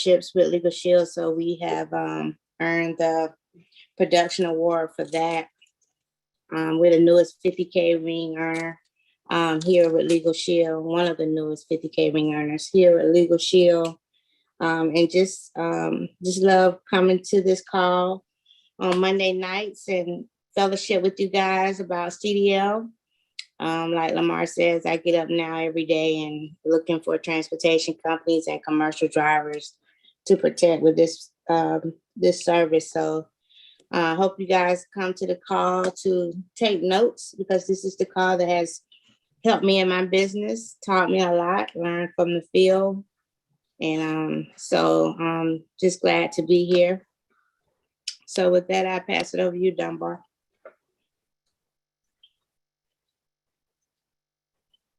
with LegalShield, so we have earned the production award for that. We're the newest 50K ring earner here with LegalShield, one of the newest 50K ring earners here at LegalShield. And just love coming to this call on Monday nights and fellowship with you guys about CDL. Like Lamar says, I get up now every day and looking for transportation companies and commercial drivers to protect with this service. So I hope you guys come to the call to take notes, because this is the call that has helped me in my business, taught me a lot, learned from the field. And so I'm just glad to be here. So with that, I pass it over to you, Dunbar.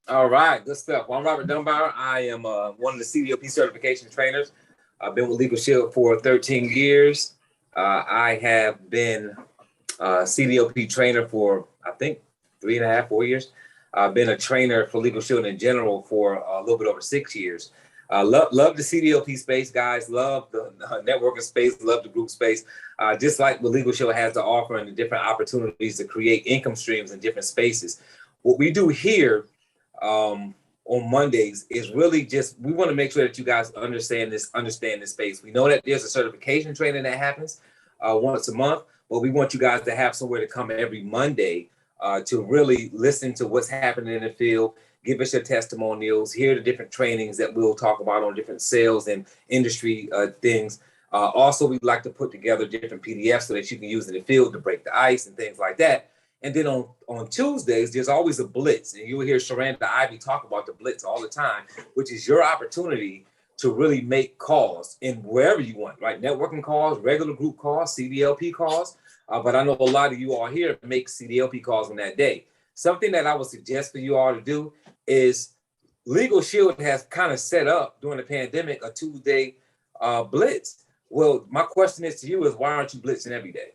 All right, good stuff. Well, I'm Robert Dunbar. I am one of the CDLP certification trainers. I've been with LegalShield for 13 years. I have been a CDLP trainer for, I think, 3.5, 4 years. I've been a trainer for LegalShield in general for a little bit over 6 years. Love the CDLP space, guys. Love the networking space. Love the group space. Just like what LegalShield has to offer and the different opportunities to create income streams in different spaces. What we do here on Mondays is really just, we want to make sure that you guys understand this space. We know that there's a certification training that happens once a month, but we want you guys to have somewhere to come every Monday to really listen to what's happening in the field, give us your testimonials, hear the different trainings that we'll talk about on different sales and industry things. Also, we'd like to put together different PDFs so that you can use in the field to break the ice and things like that. And then on Tuesdays, there's always a blitz. And you'll hear Sharanda Ivy talk about the blitz all the time, which is your opportunity to really make calls in wherever you want, right? Networking calls, regular group calls, CDLP calls. But I know a lot of you all here make CDLP calls on that day. Something that I would suggest for you all to do is LegalShield has kind of set up during the pandemic a Tuesday blitz. Well, my question is to you is, why aren't you blitzing every day?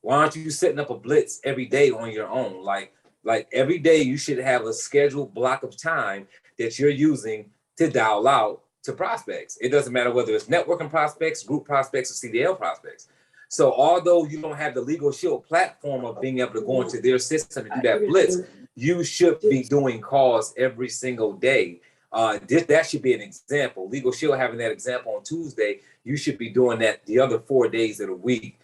Why aren't you setting up a blitz every day on your own? Like every day you should have a scheduled block of time that you're using to dial out to prospects. It doesn't matter whether it's networking prospects, group prospects, or CDL prospects. So although you don't have the LegalShield platform of being able to go into their system and do that blitz, you should be doing calls every single day. That should be an example. LegalShield having that example on Tuesday, you should be doing that the other 4 days of the week.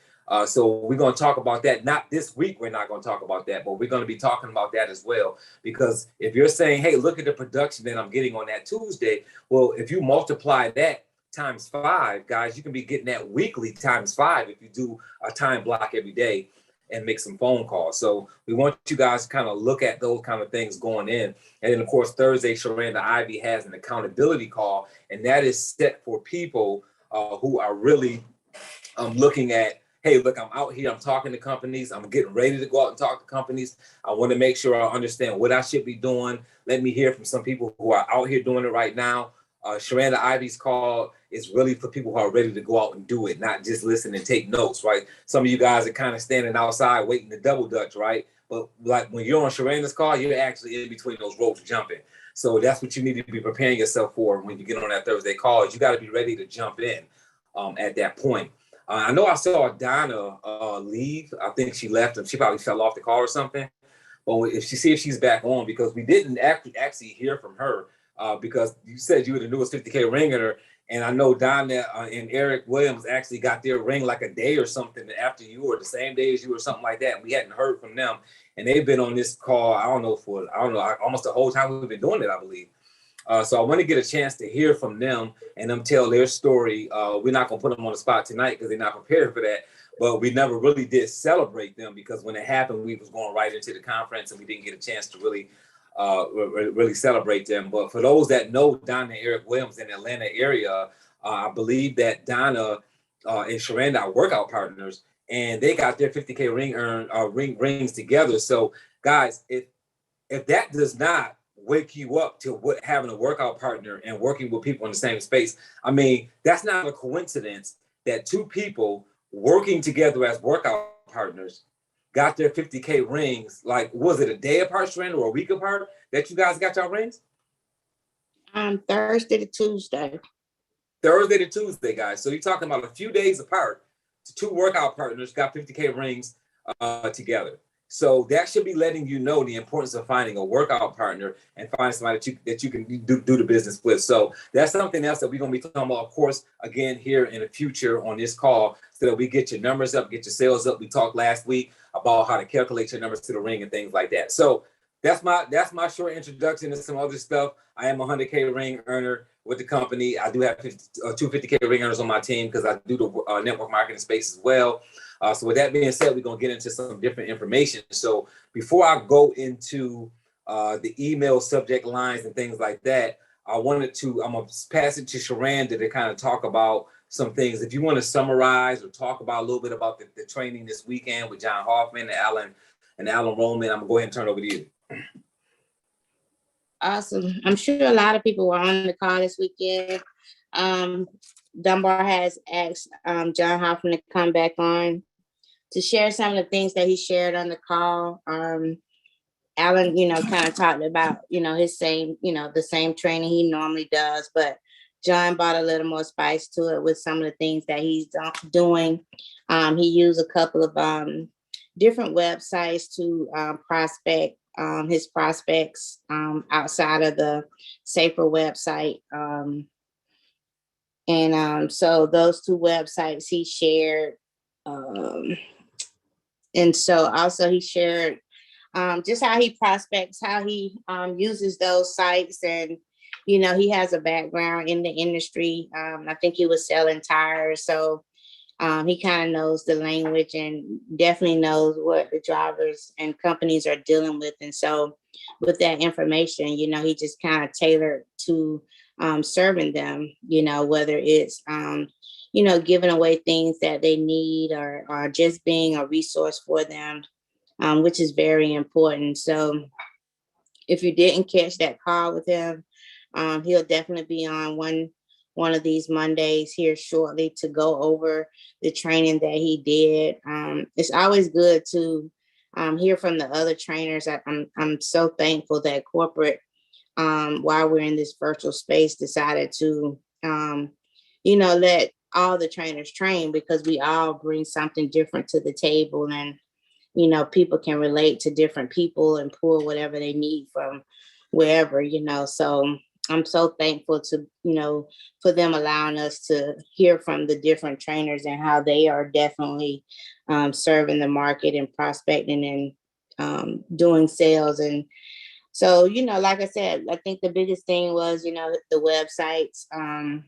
So we're going to talk about that. Not this week, we're not going to talk about that, but we're going to be talking about that as well. Because if you're saying, hey, look at the production that I'm getting on that Tuesday, well, if you multiply that times 5, guys, you can be getting that weekly times 5 if you do a time block every day and make some phone calls. So we want you guys to kind of look at those kind of things going in. And then, of course, Thursday, Sharanda Ivy has an accountability call, and that is set for people who are really looking at, hey, look, I'm out here, I'm talking to companies, I'm getting ready to go out and talk to companies. I want to make sure I understand what I should be doing. Let me hear from some people who are out here doing it right now. Sharanda Ivy's call is really for people who are ready to go out and do it, not just listen and take notes, right? Some of you guys are kind of standing outside waiting to double dutch, right? But like when you're on Sharanda's call, you're actually in between those ropes jumping. So that's what you need to be preparing yourself for when you get on that Thursday call, is you got to be ready to jump in at that point. I know I saw Donna leave. I think she left and she probably fell off the call or something. But if she's back on, because we didn't actually hear from her because you said you were the newest 50K ringer. And I know Donna and Eric Williams actually got their ring like a day or something after you, or the same day as you, or something like that. And we hadn't heard from them. And they've been on this call, almost the whole time we've been doing it, I believe. So I want to get a chance to hear from them and them tell their story. We're not going to put them on the spot tonight because they're not prepared for that. But we never really did celebrate them, because when it happened, we was going right into the conference and we didn't get a chance to really celebrate them. But for those that know Donna and Eric Williams in the Atlanta area, I believe that Donna and Sharanda are workout partners, and they got their 50K rings together. So guys, if that does not wake you up to having a workout partner and working with people in the same space, I mean, that's not a coincidence that two people working together as workout partners got their 50K rings. Like, was it a day apart, Sharanda, or a week apart that you guys got your rings? Thursday to Tuesday. Thursday to Tuesday, guys. So you're talking about a few days apart. Two workout partners got 50K rings together. So that should be letting you know the importance of finding a workout partner and finding somebody that you can do the business with. So that's something else that we're going to be talking about, of course, again, here in the future on this call, so that we get your numbers up, get your sales up. We talked last week about how to calculate your numbers to the ring and things like that. So that's my short introduction to some other stuff. I am a 100K ring earner with the company. I do have two 50K ring earners on my team because I do the network marketing space as well. So with that being said, we're going to get into some different information. So before I go into the email subject lines and things like that, I'm going to pass it to Sharanda to kind of talk about some things. If you want to summarize or talk about a little bit about the training this weekend with John Hoffman and Alan Roman, I'm going to go ahead and turn it over to you. Awesome. I'm sure a lot of people were on the call this weekend. Dunbar has asked John Hoffman to come back on to share some of the things that he shared on the call. Alan, kind of talked about, his the same training he normally does, but John brought a little more spice to it with some of the things that he's doing. He used a couple of different websites to prospect his prospects outside of the Safer website. So those two websites he shared. And so also he shared just how he prospects, how he uses those sites. And, he has a background in the industry. I think he was selling tires. So he kind of knows the language and definitely knows what the drivers and companies are dealing with. And so with that information, he just kind of tailored to serving them, whether it's, giving away things that they need or just being a resource for them, which is very important. So if you didn't catch that call with him, he'll definitely be on one of these Mondays here shortly to go over the training that he did. It's always good to hear from the other trainers. I'm so thankful that corporate, while we're in this virtual space, decided to, let all the trainers train, because we all bring something different to the table, and people can relate to different people and pull whatever they need from wherever, so I'm so thankful to, for them allowing us to hear from the different trainers and how they are definitely serving the market and prospecting and doing sales. And so, like I said, I think the biggest thing was, the websites. And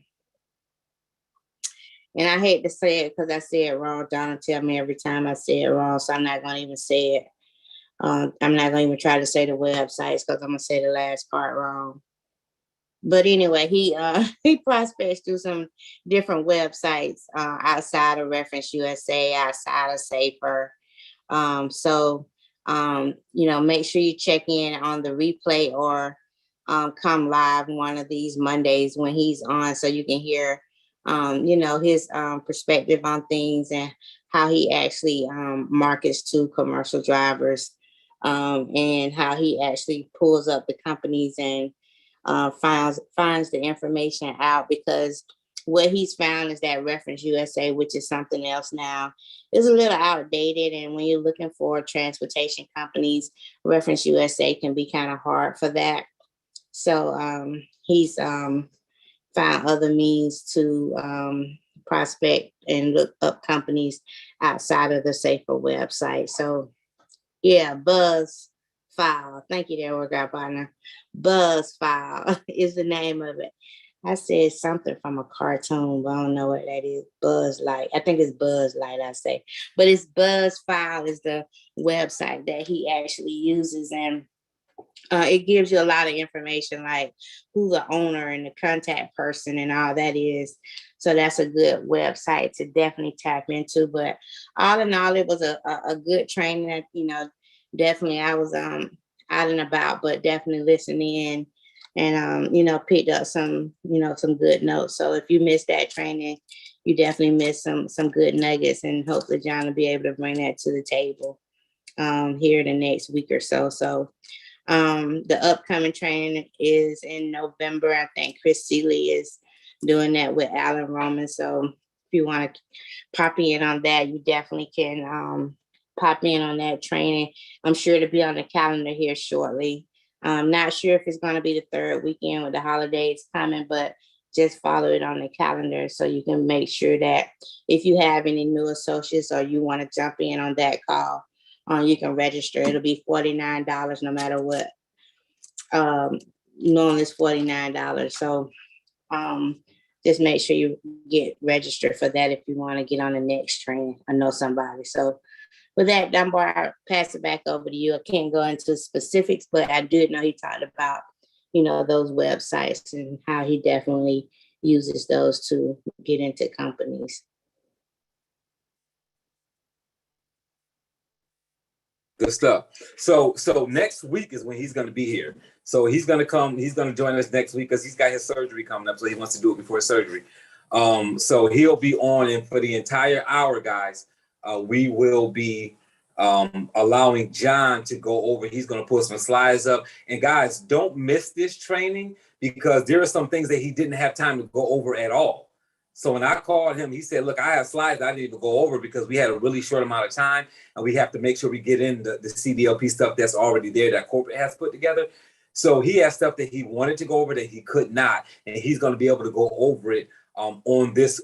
I hate to say it because I say it wrong. Donna tell me every time I say it wrong, so I'm not going to even say it. I'm not going to even try to say the websites because I'm going to say the last part wrong. But anyway, he prospects through some different websites outside of Reference USA, outside of Safer. Make sure you check in on the replay or come live one of these Mondays when he's on, so you can hear, his perspective on things and how he actually markets to commercial drivers, and how he actually pulls up the companies and finds the information out. Because what he's found is that Reference USA, which is something else now, is a little outdated. And when you're looking for transportation companies, Reference USA can be kind of hard for that. So he's found other means to prospect and look up companies outside of the Safer website. So yeah, Buzz File. Thank you there, workout partner. Buzz File is the name of it. I said something from a cartoon, but I don't know what that is. Buzz Light. I think it's Buzz Light, I say. But it's Buzz File is the website that he actually uses. And it gives you a lot of information, like who the owner and the contact person and all that is. So that's a good website to definitely tap into. But all in all, it was a good training that, definitely I was out and about, but definitely listening in and, picked up some good notes. So if you missed that training, you definitely missed some good nuggets, and hopefully John will be able to bring that to the table here the next week or so. So the upcoming training is in November. I think Chris Seeley is doing that with Alan Roman. So if you want to pop in on that, you definitely can pop in on that training. I'm sure to be on the calendar here shortly. I'm not sure if it's going to be the third weekend with the holidays coming, but just follow it on the calendar so you can make sure that if you have any new associates or you want to jump in on that call, you can register. It'll be $49 no matter what. Normally it's $49. So just make sure you get registered for that if you want to get on the next training or know somebody. So with that, Dunbar, I'll pass it back over to you. I can't go into specifics, but I did know he talked about, those websites and how he definitely uses those to get into companies. Good stuff. So next week is when he's going to be here. So he's going to come. He's going to join us next week because he's got his surgery coming up. So he wants to do it before surgery. So he'll be on, and for the entire hour, guys, we will be allowing John to go over. He's going to put some slides up. And guys, don't miss this training because there are some things that he didn't have time to go over at all. So when I called him, he said, look, I have slides I didn't even go over because we had a really short amount of time and we have to make sure we get in the CDLP stuff that's already there that corporate has put together. So he has stuff that he wanted to go over that he could not, and he's going to be able to go over it on this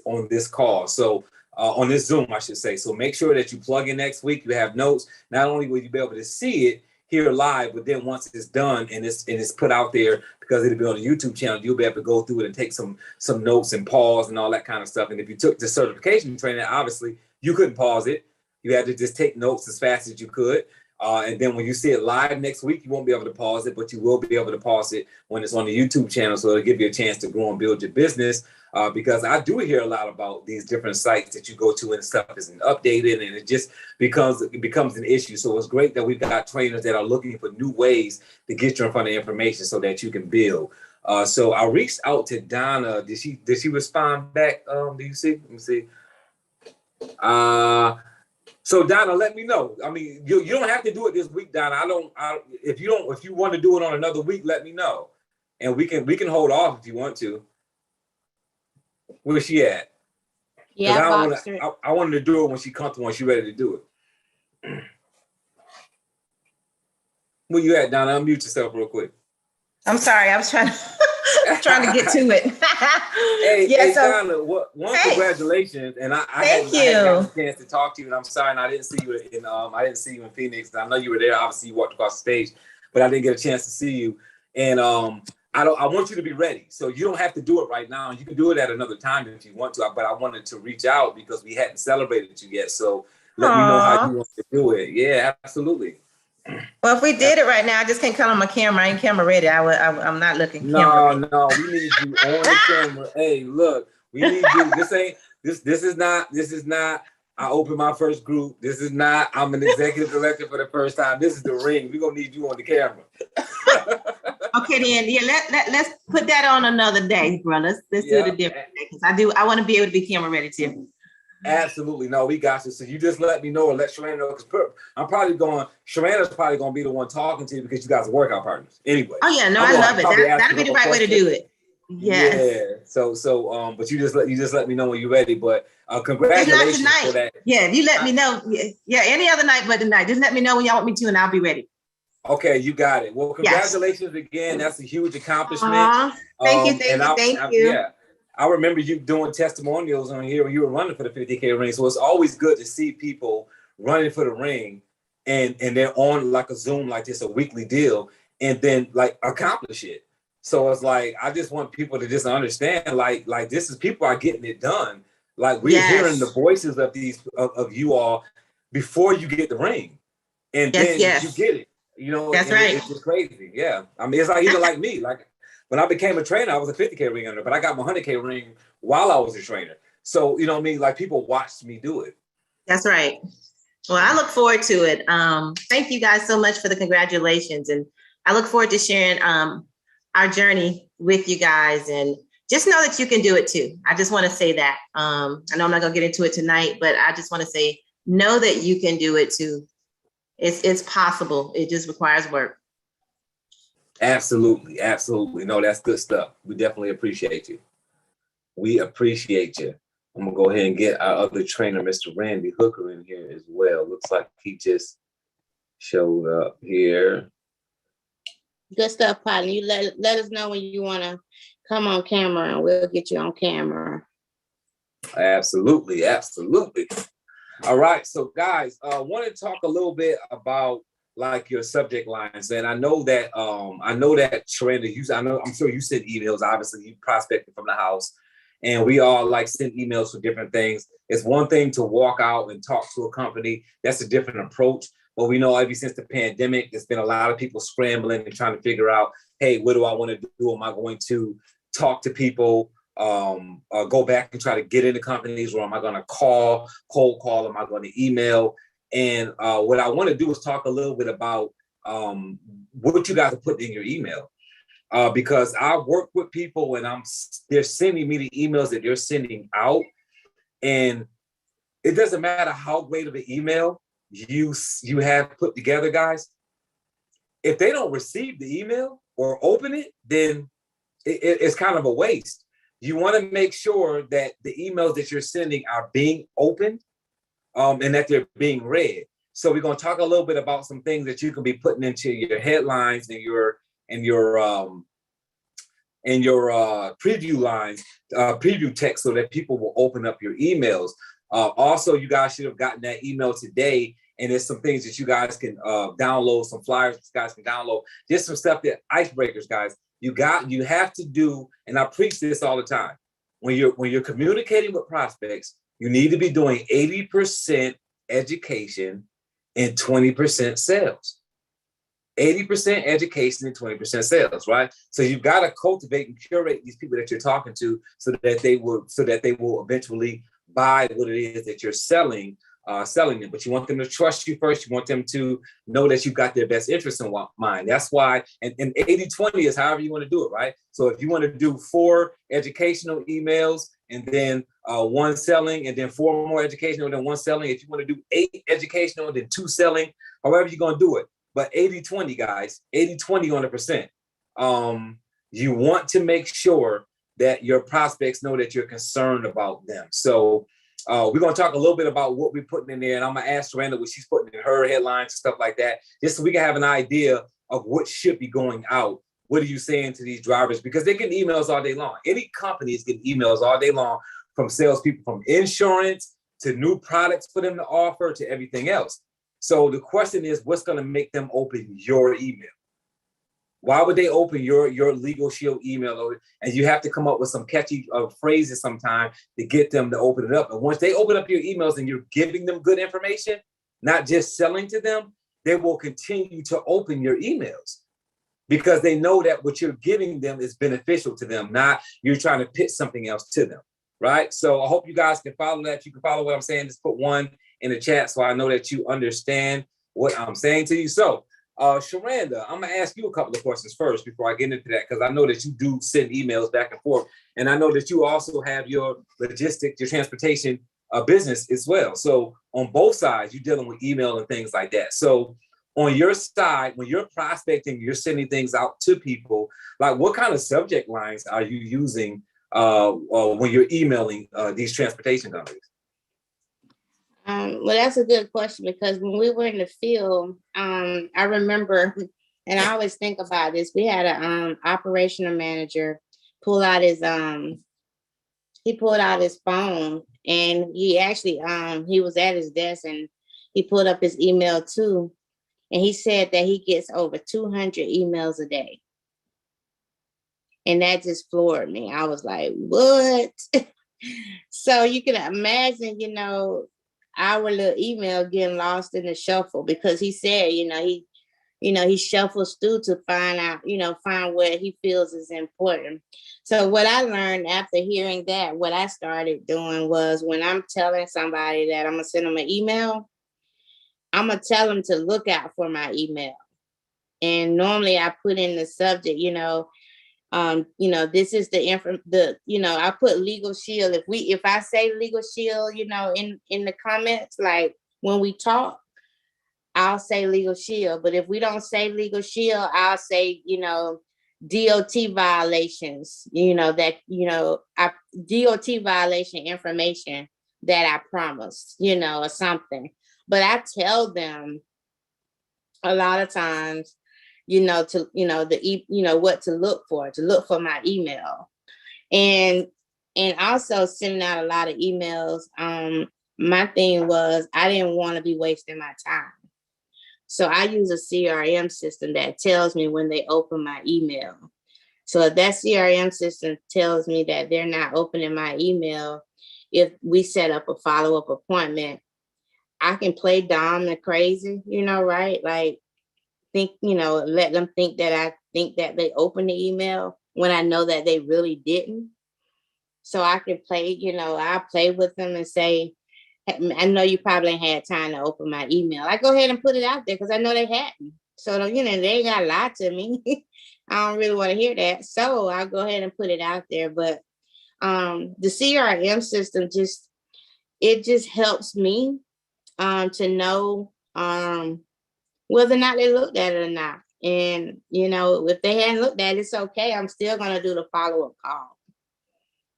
call. So on this Zoom, I should say. So make sure that you plug in next week. You have notes. Not only will you be able to see it here live, but then once it's done and it's put out there, because it'll be on the YouTube channel, you'll be able to go through it and take some notes and pause and all that kind of stuff. And if you took the certification training, obviously you couldn't pause it. You had to just take notes as fast as you could. And then when you see it live next week, you won't be able to pause it, but you will be able to pause it when it's on the YouTube channel. So it'll give you a chance to grow and build your business. Because I do hear a lot about these different sites that you go to and stuff isn't updated, and it just becomes an issue. So it's great that we've got trainers that are looking for new ways to get you in front of information so that you can build. So I reached out to Donna. Did she respond back? Do you see? Let me see. So Donna, let me know. I mean, you don't have to do it this week, Donna. If you want to do it on another week, let me know, and we can hold off if you want to. Where's she at? Yeah, I wanted to do it when she's comfortable, when she's ready to do it. Where you at, Donna? Unmute yourself real quick. I'm sorry, I was trying to get to it. Hey, Donna, congratulations, and I hadn't gotten a chance to talk to you, and I'm sorry, and I didn't see you in Phoenix. I know you were there. Obviously, you walked across the stage, but I didn't get a chance to see you. And I want you to be ready. So you don't have to do it right now. You can do it at another time if you want to. But I wanted to reach out because we hadn't celebrated you yet. So let me know how you want to do it. Yeah, absolutely. Well, if we did it right now, I just can't cut on my camera. I ain't camera ready. I'm not looking camera ready. No, we need you on the camera. Hey, look, we need you. This is not I opened my first group. This is not I'm an executive director for the first time. This is the ring. We're gonna need you on the camera. Okay, then let's put that on another day, bro. Let's do it a different day because I want to be able to be camera ready too. Absolutely. No, we got you. So you just let me know or let Sharana know, because Sharana's probably going to be the one talking to you because you guys are workout partners. Anyway. Oh, yeah. No, I love it. That'll be the right way to do it. Yes. Yeah. So, but you just let me know when you're ready. But congratulations for that. Yeah, you let me know. Yeah, any other night but tonight. Just let me know when y'all want me to, and I'll be ready. Okay, you got it. Well, congratulations again. That's a huge accomplishment. Thank you. Yeah. I remember you doing testimonials on here when you were running for the 50K ring. So it's always good to see people running for the ring and they're on like a Zoom like this, a weekly deal, and then like accomplish it. So it's like, I just want people to just understand like this is people are getting it done. Like we're hearing the voices of of you all before you get the ring. And then you get it. That's right. It's just crazy. Yeah. I mean, it's like even like me, like when I became a trainer, I was a 50K ring under, but I got my 100K ring while I was a trainer. So, you know what I mean? Like people watched me do it. That's right. Well, I look forward to it. Thank you guys so much for the congratulations. And I look forward to sharing our journey with you guys. And just know that you can do it too. I just want to say that. I know I'm not going to get into it tonight, but I just want to say, know that you can do it too. It's possible. It just requires work. Absolutely. No, that's good stuff. We definitely appreciate you. We appreciate you. I'm gonna go ahead and get our other trainer, Mr. Randy Hooker, in here as well. Looks like he just showed up here. Good stuff, partner. You let us know when you want to come on camera, and we'll get you on camera. Absolutely, absolutely. All right, so guys, I want to talk a little bit about like your subject lines, and I know that Sharanda, I'm sure you send emails. Obviously, you prospected from the house, and we all like send emails for different things. It's one thing to walk out and talk to a company. That's a different approach. But we know ever since the pandemic, there's been a lot of people scrambling and trying to figure out, hey, what do I want to do? Am I going to talk to people? Go back and try to get into companies, or am I going to cold call? Am I going to email? And what I want to do is talk a little bit about what you guys are putting in your email, because I work with people and they're sending me the emails that they're sending out, and it doesn't matter how great of an email you have put together, guys. If they don't receive the email or open it, then it's kind of a waste. You want to make sure that the emails that you're sending are being opened, and that they're being read. So we're going to talk a little bit about some things that you can be putting into your headlines and your preview lines, preview text, so that people will open up your emails. Also, you guys should have gotten that email today, and there's some things that you guys can download, some flyers that you guys can download, just some stuff that icebreakers, guys. You have to do, and I preach this all the time. When you're communicating with prospects, you need to be doing 80% education and 20% sales. 80% education and 20% sales, right? So you've got to cultivate and curate these people that you're talking to so that they will eventually buy what it is that you're selling them. But you want them to trust you first. You want them to know that you've got their best interest in mind. That's why, and 80-20 is however you want to do it, right? So if you want to do 4 educational emails and then 1 selling, and then 4 more educational, then 1 selling. If you want to do 8 educational, then 2 selling, however you're going to do it. But 80-20, guys, 80-20 on the percent. You want to make sure that your prospects know that you're concerned about them. So we're going to talk a little bit about what we're putting in there, and I'm going to ask Sharanda what she's putting in her headlines and stuff like that, just so we can have an idea of what should be going out. What are you saying to these drivers? Because they're getting emails all day long. Any company is getting emails all day long from salespeople, from insurance to new products for them to offer to everything else. So the question is, what's going to make them open your email? Why would they open your LegalShield email? And you have to come up with some catchy phrases sometime to get them to open it up. And once they open up your emails and you're giving them good information, not just selling to them, they will continue to open your emails because they know that what you're giving them is beneficial to them, not you're trying to pitch something else to them, right? So I hope you guys can follow that. If you can follow what I'm saying, just put 1 in the chat so I know that you understand what I'm saying to you. So Sharanda, I'm going to ask you a couple of questions first before I get into that, because I know that you do send emails back and forth. And I know that you also have your logistics, your transportation business as well. So on both sides, you're dealing with email and things like that. So on your side, when you're prospecting, you're sending things out to people, like what kind of subject lines are you using when you're emailing these transportation companies? Well, that's a good question, because when we were in the field, I remember, and I always think about this, we had an operational manager pull out his phone, and he actually he was at his desk and he pulled up his email too, and he said that he gets over 200 emails a day. And that just floored me. I was like, what? So you can imagine, our little email getting lost in the shuffle, because he said, he shuffles through to find out, find what he feels is important. So what I learned after hearing that, what I started doing was, when I'm telling somebody that I'm going to send them an email, I'm going to tell them to look out for my email. And normally I put in the subject, this is I put LegalShield. If I say LegalShield, in the comments, like when we talk, I'll say LegalShield. But if we don't say LegalShield, I'll say, DOT violations, DOT violation information that I promised, or something. But I tell them a lot of times, what to look for my email. And also sending out a lot of emails. My thing was I didn't want to be wasting my time. So I use a CRM system that tells me when they open my email. So if that CRM system tells me that they're not opening my email, if we set up a follow-up appointment, I can play dumb and crazy, right? Like let them think that I think that they opened the email when I know that they really didn't. So I can play, I play with them and say, I know you probably ain't had time to open my email. I go ahead and put it out there because I know they hadn't. So, they ain't got to lie to me. I don't really want to hear that. So I'll go ahead and put it out there. But the CRM system just helps me to know whether or not they looked at it or not. And, if they hadn't looked at it, it's okay. I'm still going to do the follow-up call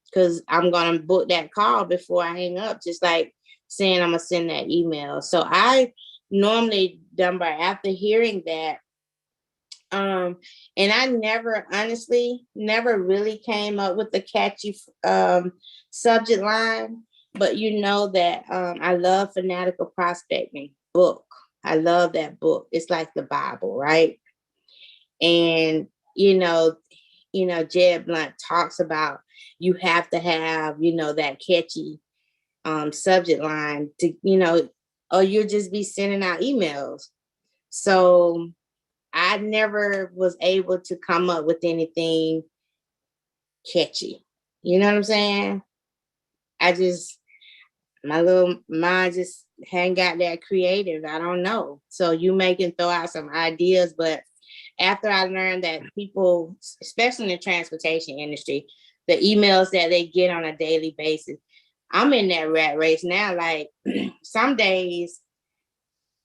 because I'm going to book that call before I hang up, just like saying I'm going to send that email. So I normally, Dunbar, after hearing that, and I honestly never really came up with a catchy subject line, but that I love Fanatical Prospecting book. I love that book. It's like the Bible, right? And, Jed Blunt talks about you have to have, that catchy subject line to, or you'll just be sending out emails. So I never was able to come up with anything catchy. You know what I'm saying? My little mind just hadn't got that creative. I don't know. So you may can throw out some ideas, but after I learned that people, especially in the transportation industry, the emails that they get on a daily basis, I'm in that rat race now. Like some days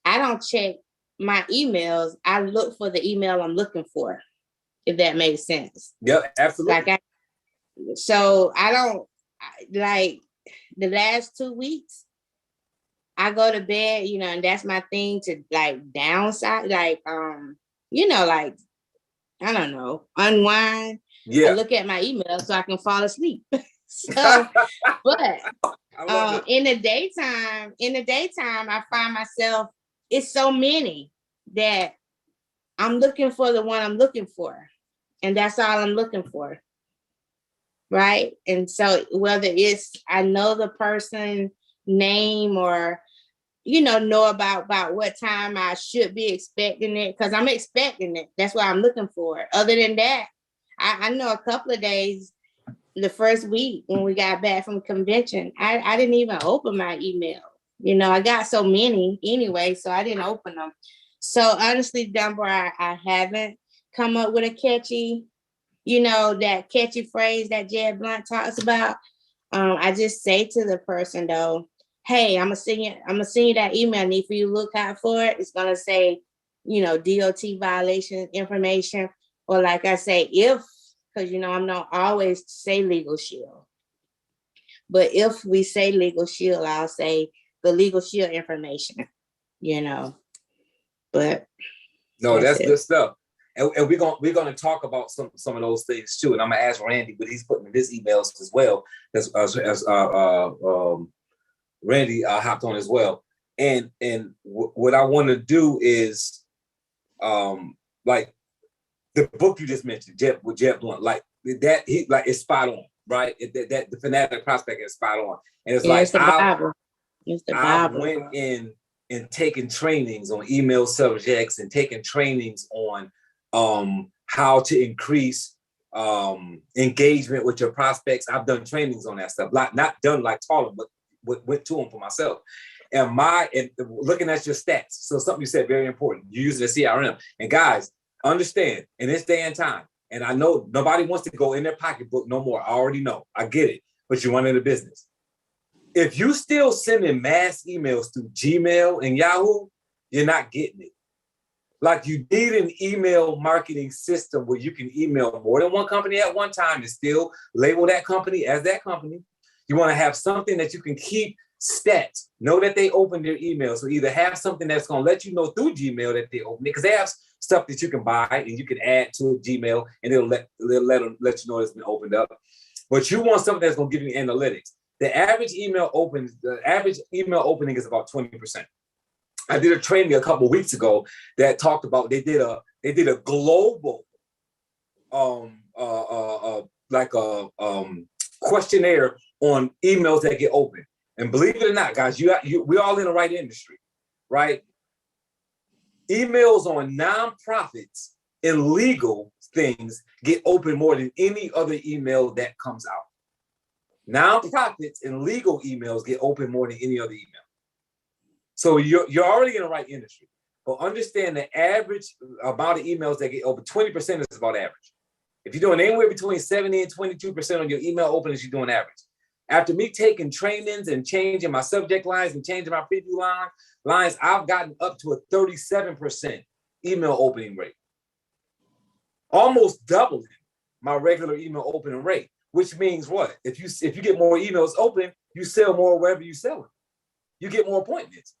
I don't check my emails. I look for the email I'm looking for, if that makes sense. Yep, absolutely. So I don't like the last 2 weeks. I go to bed, and that's my thing to like downside, like like I don't know, unwind. Yeah. I look at my email so I can fall asleep. So, but in the daytime, I find myself, it's so many that I'm looking for the one I'm looking for. And that's all I'm looking for. Right. And so whether it's, I know the person name or, know about what time I should be expecting it, because I'm expecting it. That's what I'm looking for. Other than that, I know a couple of days, the first week when we got back from convention, I didn't even open my email. I got so many anyway, so I didn't open them. So honestly, Dunbar, I haven't come up with a catchy, that catchy phrase that Jed Blunt talks about. I just say to the person though, hey, I'm gonna send you that email. I need for you to look out for it. It's gonna say, DOT violation information, or like I say, because I'm not always say LegalShield. But if we say LegalShield, I'll say the LegalShield information, But no, that's good stuff. And we're gonna talk about some of those things too. And I'm gonna ask Randy, but he's putting in his emails as well as Randy hopped on as well. And what I want to do is like the book you just mentioned, with Jed Blunt, like that, he like it's spot on, right? That the Fanatic Prospect is spot on. And it's like I went in and taking trainings on email subjects and taking trainings on how to increase engagement with your prospects. I've done trainings on that stuff, not done like taught them, but went to them for myself. And looking at your stats. So something you said very important. You're using a CRM. And guys, understand in this day and time, and I know nobody wants to go in their pocketbook no more. I already know. I get it. But you're running a business. If you still sending mass emails through Gmail and Yahoo, you're not getting it. Like you need an email marketing system where you can email more than one company at one time and still label that company as that company. You want to have something that you can keep stats, know that they open their email. So either have something that's going to let you know through Gmail that they open it, because they have stuff that you can buy and you can add to Gmail and it'll let you know it's been opened up. But you want something that's going to give you analytics. The average email opening is about 20%. I did a training a couple of weeks ago that talked about they did a global questionnaire on emails that get open. And believe it or not, guys, we're all in the right industry, right? Emails on nonprofits and legal things get open more than any other email that comes out. Nonprofits and legal emails get open more than any other email. So you're already in the right industry. But understand the average amount of emails that get open, 20% is about average. If you're doing anywhere between 70 and 22% on your email openings, you're doing average. After me taking trainings and changing my subject lines and changing my preview lines, I've gotten up to a 37% email opening rate. Almost doubling my regular email opening rate, which means what? If you get more emails open, you sell more wherever you sell it. You get more appointments.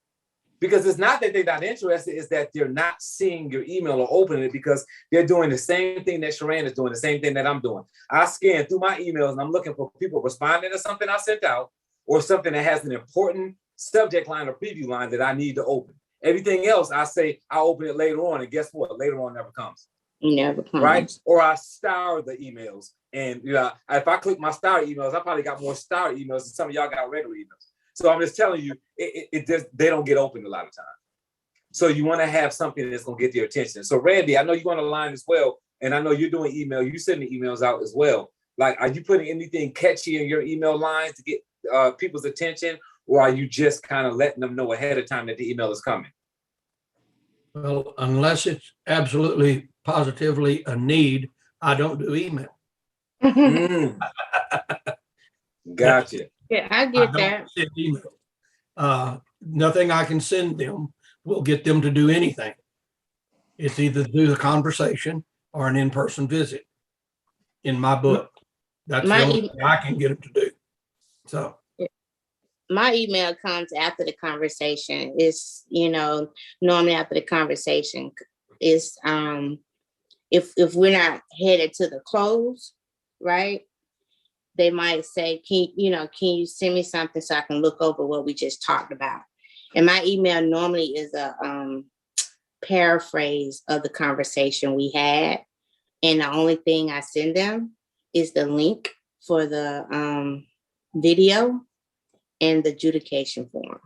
Because it's not that they're not interested, it's that they're not seeing your email or opening it because they're doing the same thing that Sharon is doing, the same thing that I'm doing. I scan through my emails and I'm looking for people responding to something I sent out or something that has an important subject line or preview line that I need to open. Everything else, I say I'll open it later on, and guess what? Later on never comes. Never comes. Right? Or I star the emails. And if I click my star emails, I probably got more star emails than some of y'all got regular emails. So I'm just telling you, they don't get opened a lot of times. So you want to have something that's going to get their attention. So Randy, I know you're on the line as well, and I know you're doing email. You sending emails out as well. Like, are you putting anything catchy in your email lines to get people's attention, or are you just kind of letting them know ahead of time that the email is coming? Well, unless it's absolutely positively a need, I don't do email. Gotcha. Yeah, I get that. Send email. Nothing I can send them will get them to do anything. It's either do the conversation or an in-person visit. In my book, that's the only thing I can get them to do. So my email comes after the conversation. It's, normally after the conversation is if we're not headed to the close, right? They might say, can you send me something so I can look over what we just talked about? And my email normally is a paraphrase of the conversation we had. And the only thing I send them is the link for the video and the adjudication form.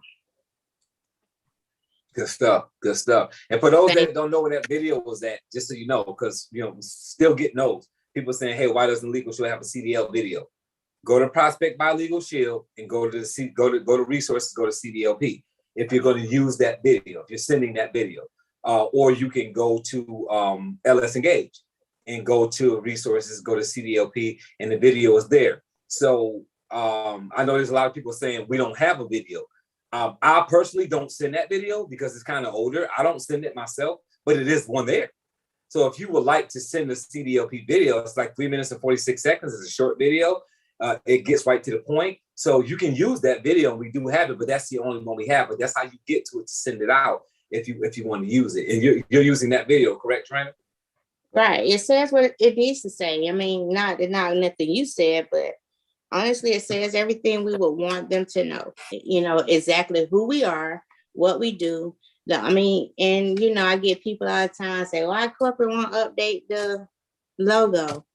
Good stuff. Good stuff. And for those that don't know where that video was at, just so you know, because still get those people saying, "Hey, why doesn't LegalShield have a CDL video?" Go to Prospect by LegalShield and go to resources, go to CDLP. If you're going to use that video, if you're sending that video, or you can go to LS Engage and go to resources, go to CDLP, and the video is there. So I know there's a lot of people saying we don't have a video. I personally don't send that video because it's kind of older. I don't send it myself, but it is one there. So if you would like to send a CDLP video, it's like 3 minutes and 46 seconds. It's a short video. It gets right to the point. So you can use that video. We do have it, but that's the only one we have. But that's how you get to it to send it out if you want to use it. And you're using that video, correct, Trina? Right. It says what it needs to say. I mean, not nothing you said, but honestly, it says everything we would want them to know. Exactly who we are, what we do. I get people all the time say, "Why corporate won't update the logo?"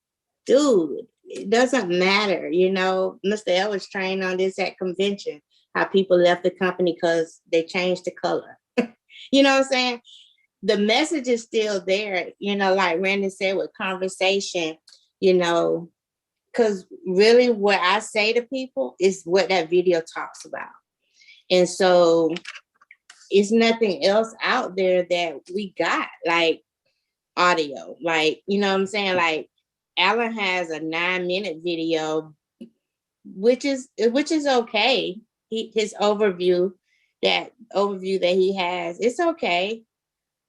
Dude, it doesn't matter. Mr. L was trained on this at convention, how people left the company because they changed the color. You know what I'm saying? The message is still there, like Randy said with conversation, because really what I say to people is what that video talks about. And so it's nothing else out there that we got, like audio, like, what I'm saying? Like Alan has a 9-minute video, which is okay. His overview that he has, it's okay.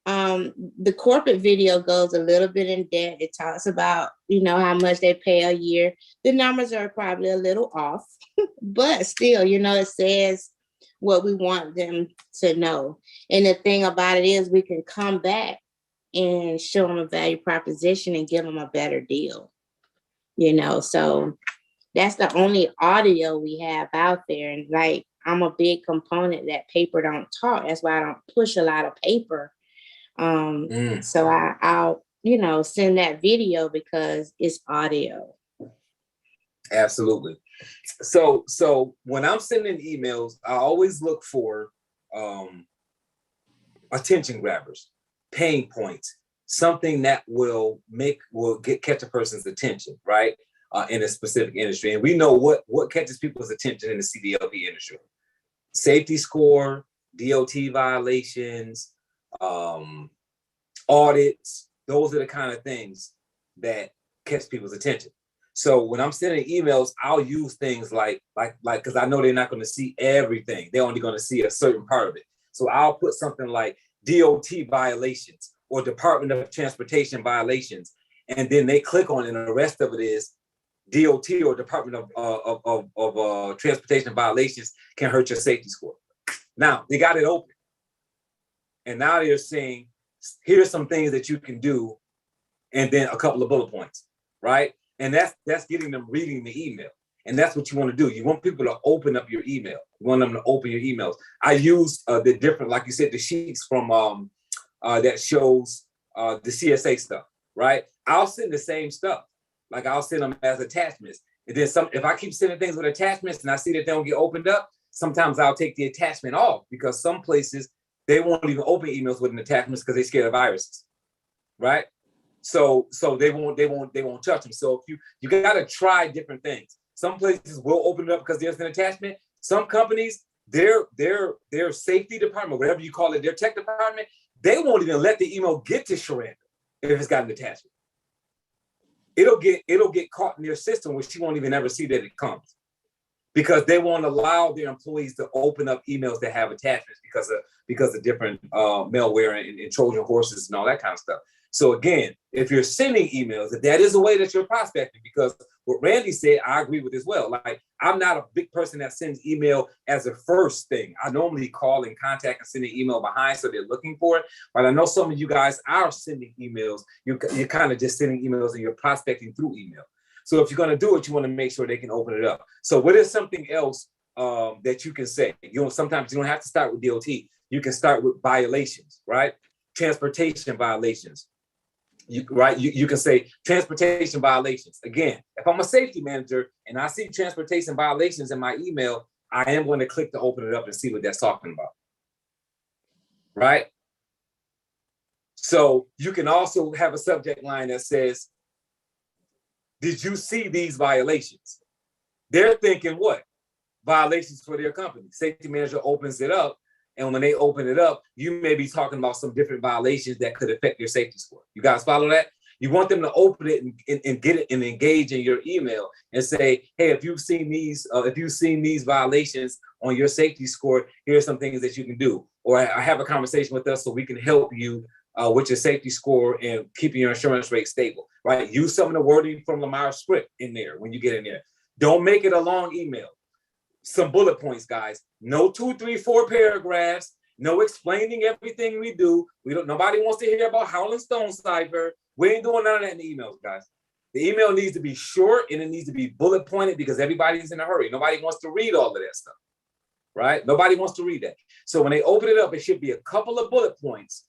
The corporate video goes a little bit in depth. It talks about, how much they pay a year. The numbers are probably a little off, but still, it says what we want them to know. And the thing about it is we can come back and show them a value proposition and give them a better deal, so that's the only audio we have out there. And like, I'm a big component that paper don't talk. That's why I don't push a lot of paper. So I'll, send that video because it's audio. Absolutely. So when I'm sending emails, I always look for attention grabbers, pain points, something that will catch a person's attention, right? In a specific industry. And we know what catches people's attention in the CDLP industry. Safety score, DOT violations, audits, those are the kind of things that catch people's attention. So when I'm sending emails, I'll use things like, because I know they're not going to see everything. They're only going to see a certain part of it. So I'll put something like DOT violations or Department of Transportation violations. And then they click on it and the rest of it is DOT or Department of Transportation violations can hurt your safety score. Now they got it open. And now they're saying, here's some things that you can do. And then a couple of bullet points, right? And that's getting them reading the email. And that's what you want to do. You want people to open up your email. You want them to open your emails. I use the different, like you said, the sheets from that shows the CSA stuff, right? I'll send the same stuff. Like I'll send them as attachments. And then if I keep sending things with attachments and I see that they don't get opened up, sometimes I'll take the attachment off because some places they won't even open emails with an attachment because they're scared of viruses, right? So they won't touch them. So if you got to try different things. Some places will open it up because there's an attachment. Some companies, their safety department, whatever you call it, their tech department, they won't even let the email get to Sharanda if it's got an attachment. It'll get caught in their system where she won't even ever see that it comes, because they won't allow their employees to open up emails that have attachments because of different malware and Trojan horses and all that kind of stuff. So again, if you're sending emails, that is a way that you're prospecting, because what Randy said, I agree with as well. Like, I'm not a big person that sends email as a first thing. I normally call and contact and send an email behind, so they're looking for it. But I know some of you guys are sending emails. You're kind of just sending emails and you're prospecting through email. So if you're going to do it, you want to make sure they can open it up. So what is something else that you can say? Sometimes you don't have to start with DOT. You can start with violations, right? Transportation violations. You can say transportation violations. Again, if I'm a safety manager and I see transportation violations in my email, I am going to click to open it up and see what that's talking about, right? So you can also have a subject line that says, did you see these violations? They're thinking what? Violations for their company. Safety manager opens it up. And when they open it up, you may be talking about some different violations that could affect your safety score. You guys follow that? You want them to open it and get it and engage in your email and say, hey, if you've seen these violations on your safety score, here are some things that you can do. Or I have a conversation with us so we can help you with your safety score and keeping your insurance rate stable, right? Use some of the wording from Lamar's script in there when you get in there. Don't make it a long email. Some bullet points, guys. No 2, 3, 4 paragraphs. No explaining everything we do. Nobody wants to hear about Howling Stone Cipher. We ain't doing none of that in the emails, guys. The email needs to be short and it needs to be bullet pointed because everybody's in a hurry. Nobody wants to read all of that stuff, right? Nobody wants to read that. So when they open it up, it should be a couple of bullet points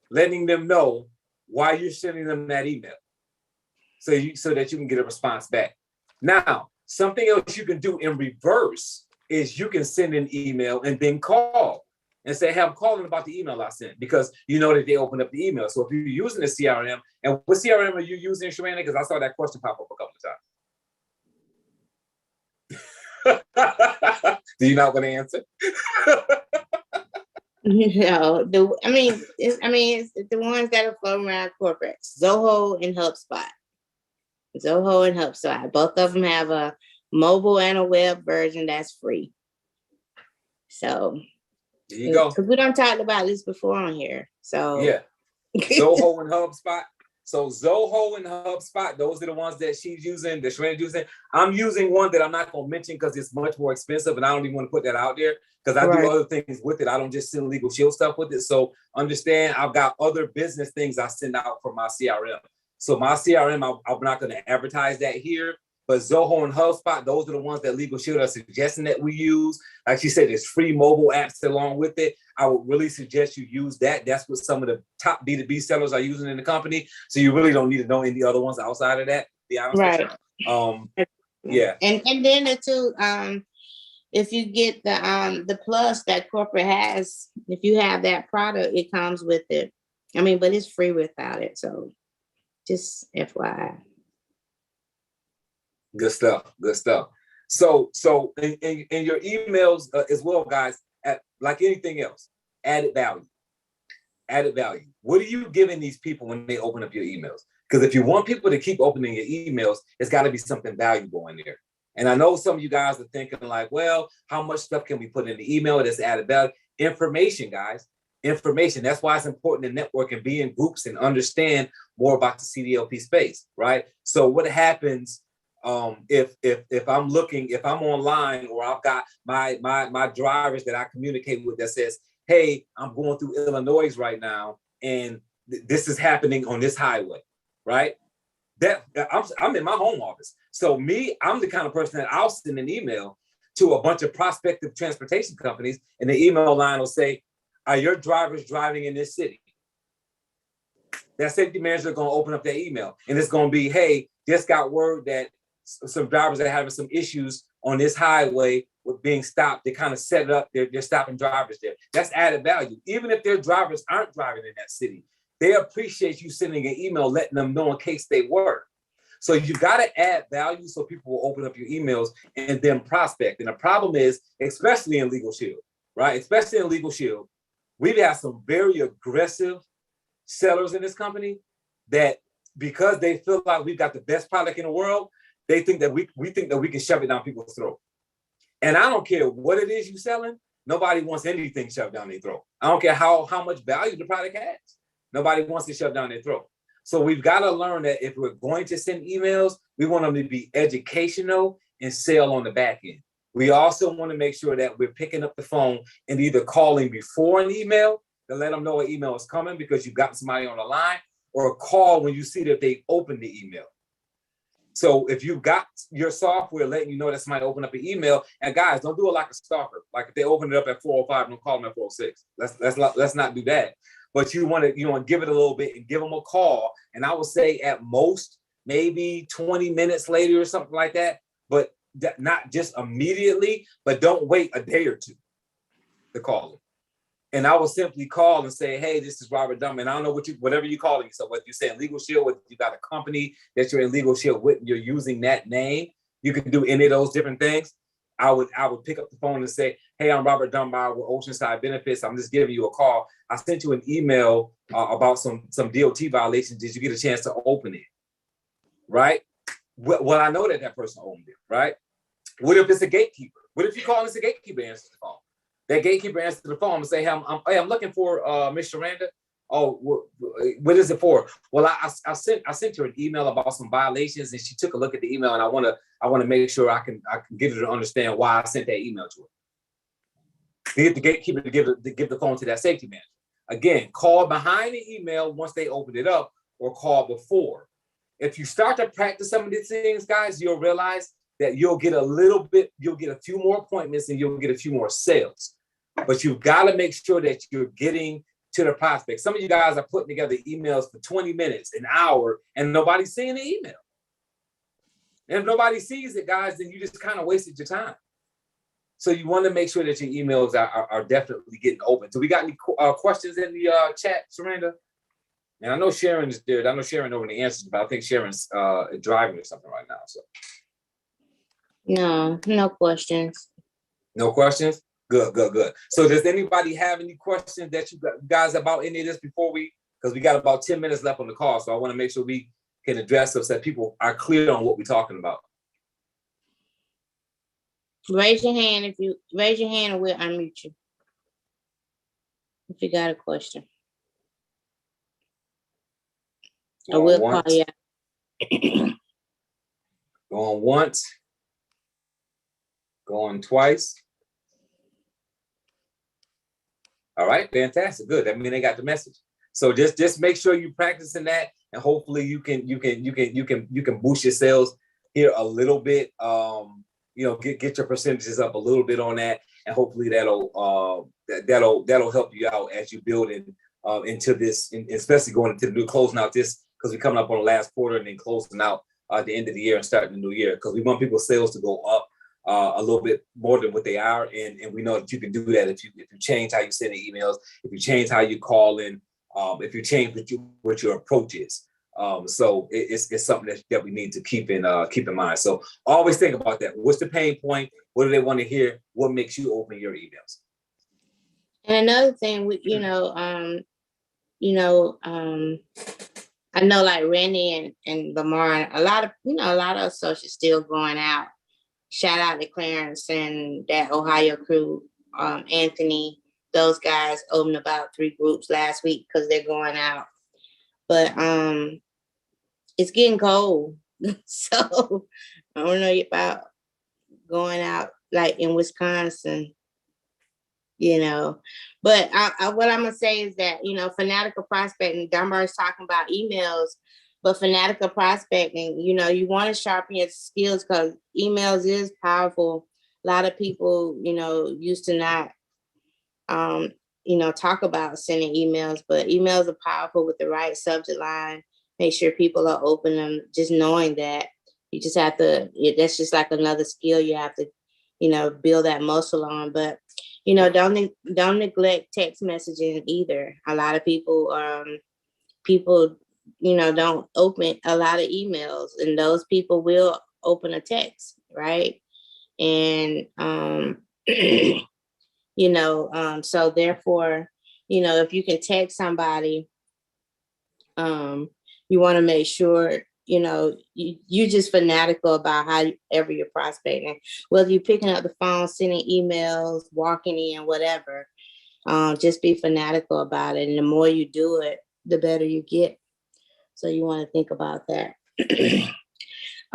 letting them know why you're sending them that email, so that you can get a response back. Now, something else you can do in reverse is you can send an email and then call and say, hey, I'm calling about the email I sent, because you know that they opened up the email. So if you're using a CRM, and what CRM are you using, Sharanda? Because I saw that question pop up a couple of times. Do you not want to answer? No, it's the ones that are floating around corporate. Zoho and HubSpot. Both of them have a mobile and a web version that's free. So There you go. Because we done talked about this before on here. So Yeah. Zoho and HubSpot. So Zoho and HubSpot, those are the ones that she's using, that Sharonda's using. I'm using one that I'm not going to mention because it's much more expensive, and I don't even want to put that out there because I do other things with it. I don't just send LegalShield stuff with it. So understand, I've got other business things I send out for my CRM. So my CRM, I'm not going to advertise that here. But Zoho and HubSpot, those are the ones that LegalShield are suggesting that we use. Like she said, there's free mobile apps along with it. I would really suggest you use that. That's what some of the top B2B sellers are using in the company. So you really don't need to know any other ones outside of that, to be honest with you. Yeah. And then the two, if you get the plus that corporate has, if you have that product, it comes with it. I mean, but it's free without it. So just FYI. Good stuff. Good stuff. So in your emails as well, guys, like anything else, added value. Added value. What are you giving these people when they open up your emails? Because if you want people to keep opening your emails, it's got to be something valuable in there. And I know some of you guys are thinking like, well, how much stuff can we put in the email that's added value? Information, guys. Information. That's why it's important to network and be in groups and understand more about the CDLP space, right? So what happens if I'm online, or I've got my drivers that I communicate with that says, hey, I'm going through Illinois right now, and this is happening on this highway, right? That I'm in my home office. So I'm the kind of person that I'll send an email to a bunch of prospective transportation companies, and the email line will say, are your drivers driving in this city? That safety manager is going to open up their email, and it's going to be, hey, just got word that some drivers are having some issues on this highway with being stopped. They kind of set it up. They're stopping drivers there. That's added value. Even if their drivers aren't driving in that city, they appreciate you sending an email, letting them know in case they were. So you got to add value so people will open up your emails and then prospect. And the problem is, especially in LegalShield, right? Especially in LegalShield, we've had some very aggressive sellers in this company that, because they feel like we've got the best product in the world, they think that we think that we can shove it down people's throat. And I don't care what it is you're selling. Nobody wants anything shoved down their throat. I don't care how much value the product has. Nobody wants to shove down their throat. So we've got to learn that if we're going to send emails, we want them to be educational and sell on the back end. We also want to make sure that we're picking up the phone and either calling before an email to let them know an email is coming because you've got somebody on the line, or call when you see that they opened the email. So if you've got your software letting you know that somebody opened up an email, and guys, don't do it like a stalker. Like if they open it up at 4:05, don't call them at 4:06. Let's not do that. But you want to give it a little bit and give them a call. And I would say at most maybe 20 minutes later or something like that. But not just immediately. But don't wait a day or two to call them. And I will simply call and say, hey, this is Robert Dunn. And I don't know whatever you calling yourself, whether you're saying LegalShield, whether you got a company that you're in LegalShield with, and you're using that name, you can do any of those different things. I would pick up the phone and say, hey, I'm Robert Dunbar with Oceanside Benefits. I'm just giving you a call. I sent you an email about some DOT violations. Did you get a chance to open it? Right? Well, I know that person opened it, right? What if it's a gatekeeper? What if you call and it's a gatekeeper answers the phone? That gatekeeper answers the phone and say, hey, I'm looking for Miss Sharanda. Oh, what is it for? Well, I sent her an email about some violations, and she took a look at the email, and I want to make sure I can get her to understand why I sent that email to her. Get the gatekeeper to give the phone to that safety manager. Again, call behind the email once they open it up, or call before. If you start to practice some of these things, guys, you'll realize that you'll get a few more appointments, and you'll get a few more sales. But you've got to make sure that you're getting to the prospect. Some of you guys are putting together emails for 20 minutes, an hour, and nobody's seeing the email. And if nobody sees it, guys, then you just kind of wasted your time. So you want to make sure that your emails are definitely getting open. So we got any questions in the chat, Sharanda? And I know Sharon is there. I know Sharon over the answers, but I think Sharon's driving or something right now. So no questions. No questions? Good. So does anybody have any questions that you guys about any of this because we got about 10 minutes left on the call. So I want to make sure we can address those so that people are clear on what we're talking about. Raise your hand and we'll unmute you. if you got a question. I Going will call once, you. going once, going twice. All right, fantastic, good. That means they got the message. So just make sure you practicing that, and hopefully you can boost your sales here a little bit. Get your percentages up a little bit on that, and hopefully that'll help you out as you build into this, especially going into the new closing out this, because we're coming up on the last quarter and then closing out the end of the year and starting the new year, because we want people's sales to go up a little bit more than what they are, and we know that you can do that if you change how you send the emails, if you change how you call in, if you change what your approach is. So it's something that we need to keep in mind. So always think about that. What's the pain point? What do they want to hear? What makes you open your emails? And another thing, I know like Randy and Lamar, a lot of associates still going out. Shout out to Clarence and that Ohio crew, Anthony. Those guys opened about 3 groups last week because they're going out. But it's getting cold, so I don't know about going out like in Wisconsin, But what I'm gonna say is that fanatical prospecting. Dunbar's talking about emails, but fanatical prospecting, you want to sharpen your skills because emails is powerful. A lot of people, used to not, talk about sending emails, but emails are powerful with the right subject line. Make sure people are open them. Just knowing that you just have to. That's just like another skill you have to, build that muscle on. But don't neglect text messaging either. A lot of people, don't open a lot of emails, and those people will open a text, right? And so therefore, if you can text somebody, you want to make sure you just fanatical about however you're prospecting, whether you're picking up the phone, sending emails, walking in, whatever. Just be fanatical about it, and the more you do it, the better you get. So you want to think about that.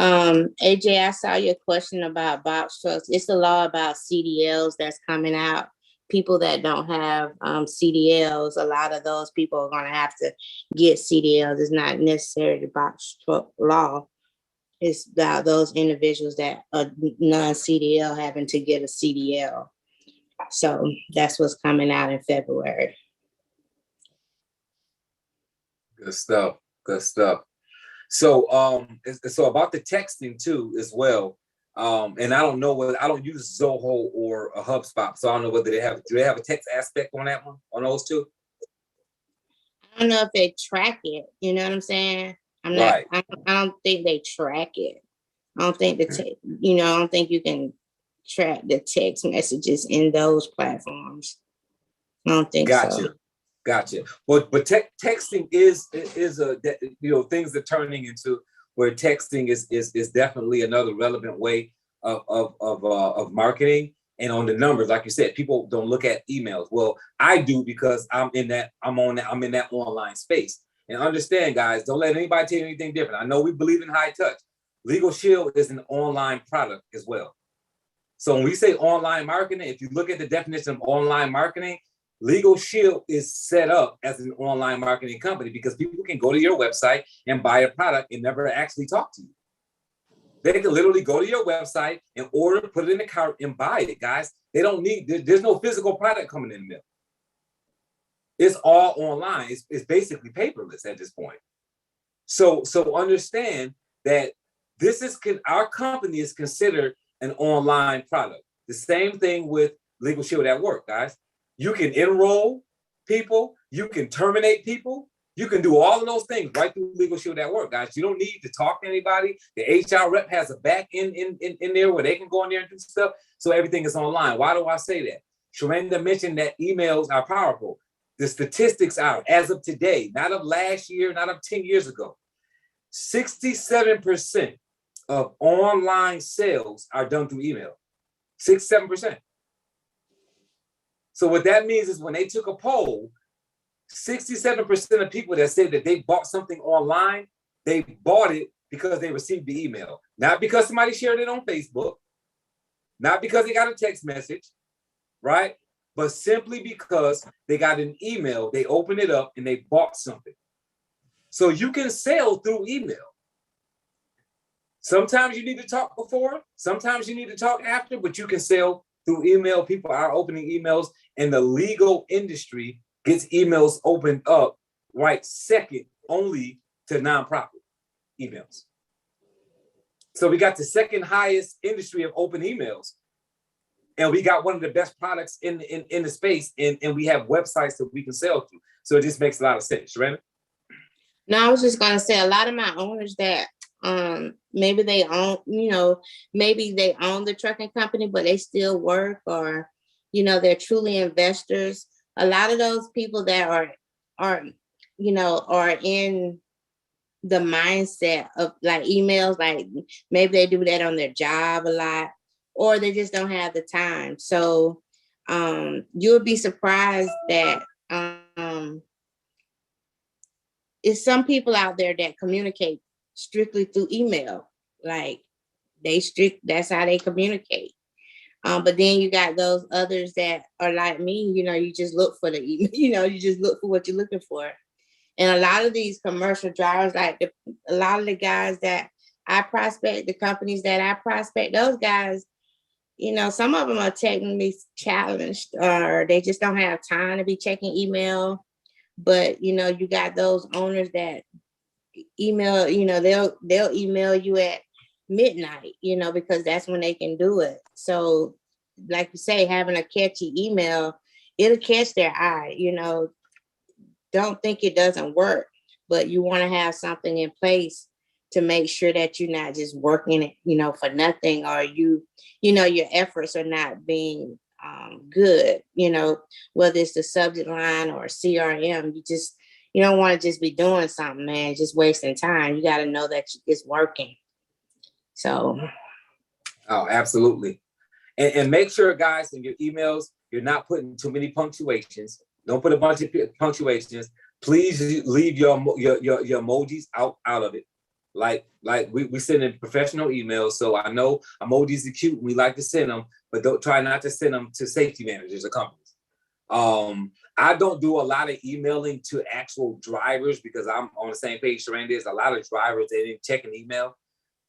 AJ, I saw your question about box trucks. It's a law about CDLs that's coming out. People that don't have CDLs, a lot of those people are going to have to get CDLs. It's not necessarily the box truck law. It's about those individuals that are non-CDL having to get a CDL. So that's what's coming out in February. Good stuff. Good stuff. So about the texting too as well. And I don't know I don't use Zoho or a HubSpot, so I don't know whether do they have a text aspect on that one, on those two? I don't know if they track it. You know what I'm saying? I don't think they track it. I don't think I don't think you can track the text messages in those platforms. I don't think so. Gotcha. But texting is things are turning into where texting is definitely another relevant way of marketing. And on the numbers, like you said, people don't look at emails. Well, I do, because I'm in that online space. And understand, guys, don't let anybody tell you anything different. I know we believe in high touch. LegalShield is an online product as well. So when we say online marketing, if you look at the definition of online marketing, LegalShield is set up as an online marketing company because people can go to your website and buy a product and never actually talk to you. They can literally go to your website and order, put it in the cart, and buy it, guys. They don't need, there's no physical product coming in the mail. It's all online. It's basically paperless at this point. So understand that our company is considered an online product. The same thing with LegalShield at Work, guys. You can enroll people, you can terminate people, you can do all of those things right through LegalShield at Work, guys. You don't need to talk to anybody. The HR rep has a back in there where they can go in there and do stuff. So everything is online. Why do I say that? Sharenda mentioned that emails are powerful. The statistics are, as of today, not of last year, not of 10 years ago, 67% of online sales are done through email. 67%. So what that means is when they took a poll, 67% of people that said that they bought something online, they bought it because they received the email. Not because somebody shared it on Facebook, not because they got a text message, right? But simply because they got an email, they opened it up and they bought something. So you can sell through email. Sometimes you need to talk before, sometimes you need to talk after, but you can sell through email. People are opening emails, and the legal industry gets emails opened up right second only to nonprofit emails. So we got the second highest industry of open emails. And we got one of the best products in the space, and we have websites that we can sell to. So it just makes a lot of sense, right? No, I was just gonna say a lot of my owners that maybe they own, maybe they own the trucking company, but they still work, or they're truly investors. A lot of those people that are in the mindset of like emails, like maybe they do that on their job a lot, or they just don't have the time. So you'll be surprised that it's some people out there that communicate strictly through email. Like that's how they communicate. But then you got those others that are like me, you just look for the email, you just look for what you're looking for. And a lot of these commercial drivers, like a lot of the guys that I prospect, the companies that I prospect, those guys, some of them are technically challenged, or they just don't have time to be checking email. But, you got those owners that email, they'll email you at midnight, because that's when they can do it. So like you say, having a catchy email, it'll catch their eye, don't think it doesn't work, but you want to have something in place to make sure that you're not just working it, for nothing, or your efforts are not being good, whether it's the subject line or CRM. You don't want to just be doing something, man, just wasting time. You got to know that it's working. So. Oh, absolutely. And make sure, guys, in your emails, you're not putting too many punctuations. Don't put a bunch of punctuations. Please leave your emojis out of it. Like we send in professional emails, so I know emojis are cute and we like to send them, but don't try not to send them to safety managers or companies. I don't do a lot of emailing to actual drivers because I'm on the same page Sharon is. A lot of drivers, they didn't check an email.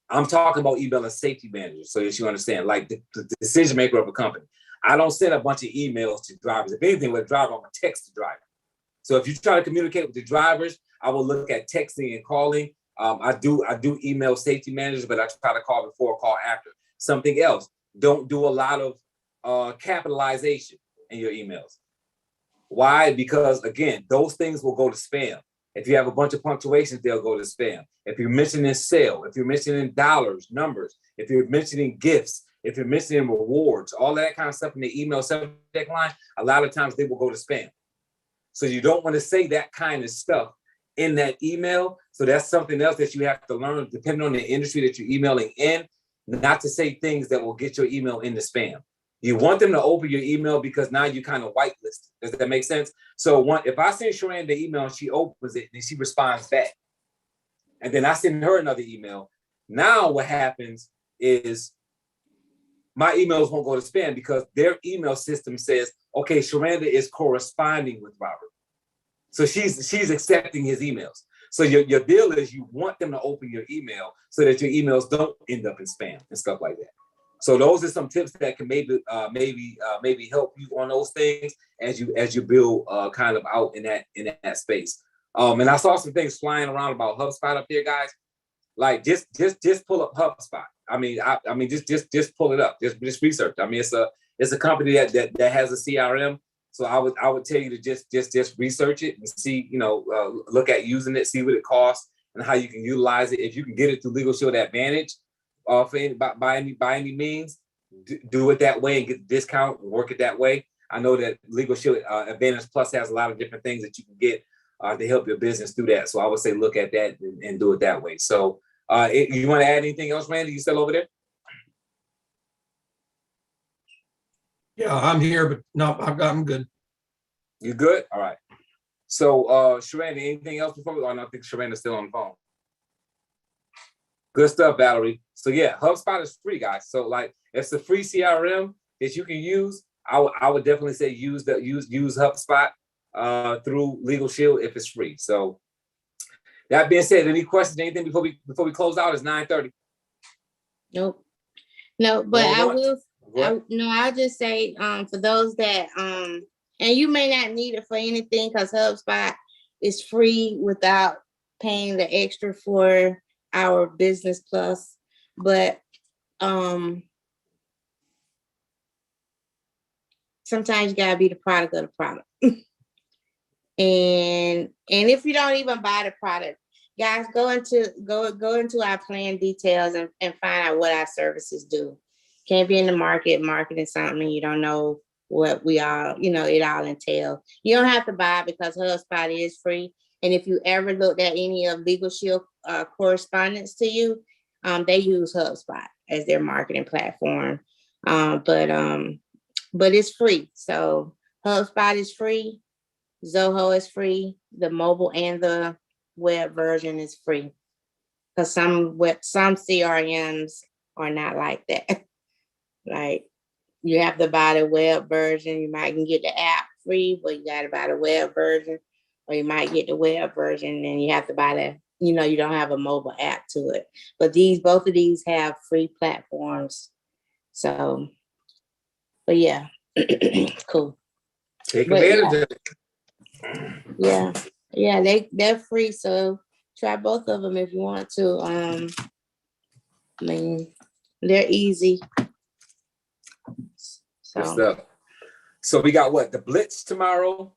I'm talking about emailing safety managers, so that you understand, like the decision maker of a company. I don't send a bunch of emails to drivers. If anything, with a driver, I'm gonna text the driver. So if you try to communicate with the drivers, I will look at texting and calling. I do email safety managers, but I try to call before or call after. Something else, don't do a lot of capitalization in your emails. Why? Because again, those things will go to spam. If you have a bunch of punctuations, they'll go to spam. If you're mentioning sale, if you're mentioning dollars, numbers, if you're mentioning gifts, if you're mentioning rewards, all that kind of stuff in the email subject line, a lot of times they will go to spam. So you don't want to say that kind of stuff in that email. So that's something else that you have to learn, depending on the industry that you're emailing in, not to say things that will get your email into spam. You want them to open your email because now you kind of whitelisted. Does that make sense? So if I send Sharon the email and she opens it and she responds back, and then I send her another email, now what happens is my emails won't go to spam because their email system says, okay, Sharanda is corresponding with Robert. So she's accepting his emails. So your deal is you want them to open your email so that your emails don't end up in spam and stuff like that. So those are some tips that can maybe help you on those things as you build kind of out in that space. And I saw some things flying around about HubSpot up there, guys. Like just pull up HubSpot. I mean, just pull it up. Just research. I mean, it's a company that has a CRM. So I would tell you to just research it and see, look at using it, see what it costs and how you can utilize it. If you can get it through LegalShield Advantage, by any means, do it that way and get the discount and work it that way. I know that LegalShield Advantage Plus has a lot of different things that you can get to help your business do that. So I would say look at that and do it that way. So you want to add anything else, Randy? You still over there? Yeah, I'm here, but no, I'm good. You good? All right. So, Sharanda, anything else before we? Oh, no, I think Sharanda's still on the phone. Good stuff, Valerie. So yeah, HubSpot is free, guys. So like, it's a free CRM that you can use. I would definitely say use HubSpot through LegalShield if it's free. So that being said, any questions, anything before we close out? It's 9:30. Nope. No, but I'll just say, for those that, and you may not need it for anything because HubSpot is free without paying the extra for our Business Plus, but, sometimes you gotta be the product of the product. And if you don't even buy the product, guys, go into our plan details and find out what our services do. Can't be in the marketing something you don't know what it all entails. You don't have to buy it because HubSpot is free. And if you ever looked at any of LegalShield correspondence to you, they use HubSpot as their marketing platform. But it's free. So HubSpot is free. Zoho is free. The mobile and the web version is free. Because some CRMs are not like that. Like, you have to buy the web version. You might can get the app free, but you got to buy the web version. Or you might get the web version and you have to buy you don't have a mobile app to it. But both of these have free platforms. So, but yeah, cool. Take advantage of it. Yeah, they're free. So try both of them if you want to. I mean, they're easy. Good stuff. So we got what? The Blitz tomorrow.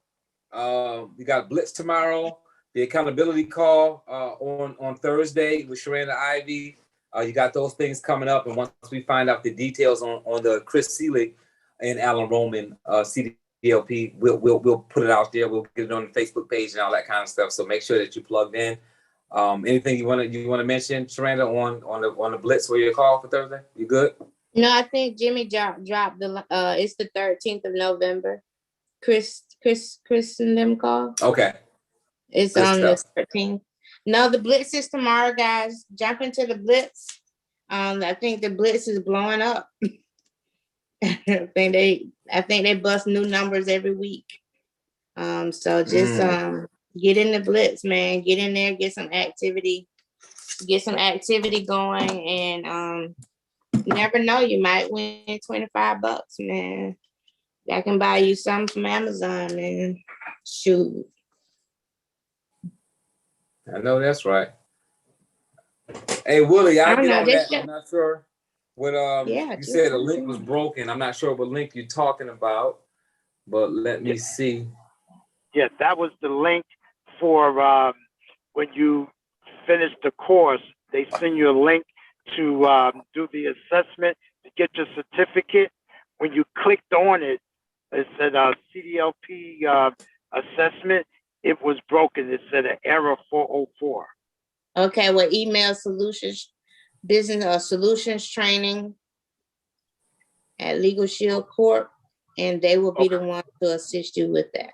We got Blitz tomorrow. The accountability call on Thursday with Sharanda Ivy. You got those things coming up, and once we find out the details on the Chris Seelig and Alan Roman CDLP, we'll put it out there. We'll get it on the Facebook page and all that kind of stuff. So make sure that you plugged in. Anything you want to mention, Sharanda, on the Blitz or your call for Thursday? You good? No, I think Jimmy dropped it's the 13th of November. Chris and them call. Okay. It's on the 13th. No, the Blitz is tomorrow, guys. Jump into the Blitz. I think the Blitz is blowing up. I think they bust new numbers every week. So just get in the Blitz, man. Get in there, get some activity going, and you never know, you might win $25, man. I can buy you some from Amazon, man. Shoot. I know that's right. Hey, Willie, I'll get on that. I'm not sure what you said the link was broken. I'm not sure what link you're talking about, but let me see. Yes, that was the link for when you finish the course, they send you a link to do the assessment to get your certificate. When you clicked on it, it said CDLP assessment. It was broken. It said an error 404. Okay, well, email business or solutions training at LegalShield Corp, and they will be the one to assist you with that.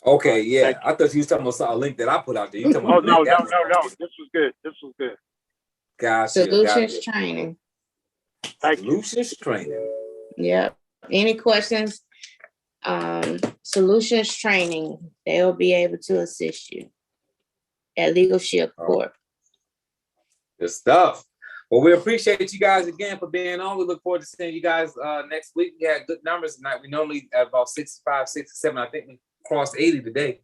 Okay, yeah. I thought you was talking about a link that I put out there. You talking about no. This was good. Gotcha. Solutions training. Solutions training. Yep. Any questions? Solutions training. They will be able to assist you at LegalShield Corp. Good stuff. Well, we appreciate you guys again for being on. We look forward to seeing you guys next week. We had good numbers tonight. We normally have about 65, 67. I think we crossed 80 today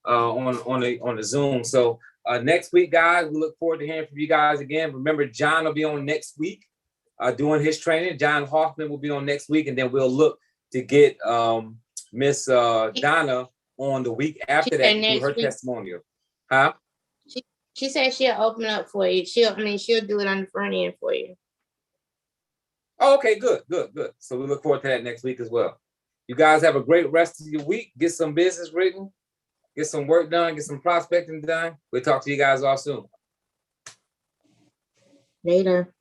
on the Zoom. So next week, guys, we look forward to hearing from you guys again. Remember, John will be on next week doing his training. John Hoffman will be on next week, and then we'll look to get Miss Donna on the week after that to do her testimonial. Huh? She said she'll open up for you. She'll do it on the front end for you. Oh, okay, good. So we look forward to that next week as well. You guys have a great rest of your week. Get some business written, get some work done, get some prospecting done. We'll talk to you guys all soon. Later.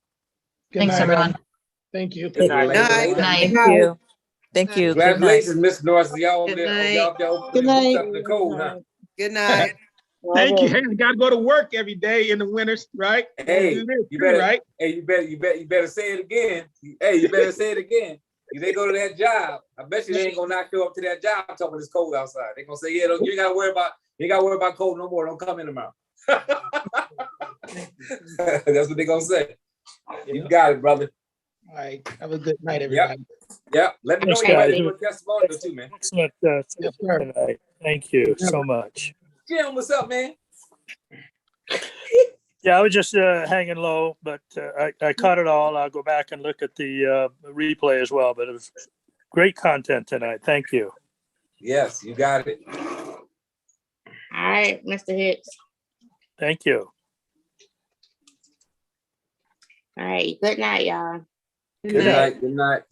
Thanks, everyone. Thank you. Good night. Thank you. Thank you. Good night. Congratulations, Mr. Norris. Y'all Good there, night. y'all Good putting night. up in the cold, huh? Good night. Thank you. Hey, you gotta go to work every day in the winters, right? Hey, Do this you too, better, right? hey, you better say it again. Hey, you better say it again. If they go to that job, I bet you they ain't gonna not show up to that job talking it's cold outside. They gonna say, yeah, you ain't gotta worry about cold no more. Don't come in tomorrow. That's what they gonna say. You got it, brother. All right. Have a good night, everybody. Yep. Let me know Thanks, you guys. do a testimonial too, man. Excellent. Yes, sir. Tonight. Thank you so much. Jim, what's up, man? Yeah, I was just hanging low, but I caught it all. I'll go back and look at the replay as well. But it was great content tonight. Thank you. Yes, you got it. All right, Mr. Hicks. Thank you. All right, good night, y'all. Good night. Good night.